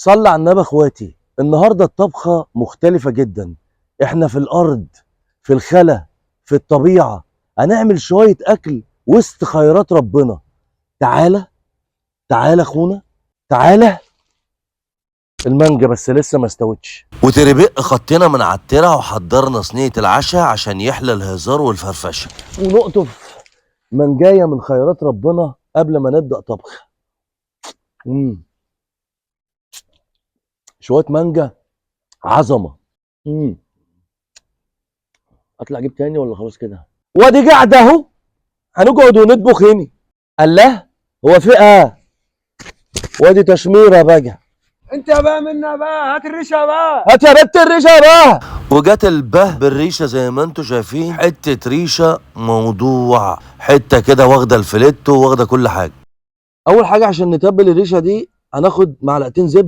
صلى على النبي اخواتي. النهارده الطبخه مختلفه جدا. احنا في الارض، في الخلا، في الطبيعه، هنعمل شويه اكل وسط خيرات ربنا. تعالى تعالى اخونا، تعالى. المانجا بس لسه ما استوتش. وتربق خطينا من على الترع وحضرنا صينيه العشاء عشان يحلى الهزار والفرفشه. ونقطف منجايه من خيرات ربنا قبل ما نبدا طبخ. شويه مانجا عظمه. اطلع اجيب تاني ولا خلاص كده؟ وادي قاعده اهو، هنقعد ونطبخ هنا. الله، هو في وادي تشميره بقى. انت بقى منا بقى، هات الريشه بقى. هات يا بنت الريشه بقى. وجات البه بالريشه زي ما انتوا شايفين، حته ريشه موضوع، حته كده واخده الفليتو واخده كل حاجه. اول حاجه عشان نتبل الريشه دي هناخد معلقتين زبده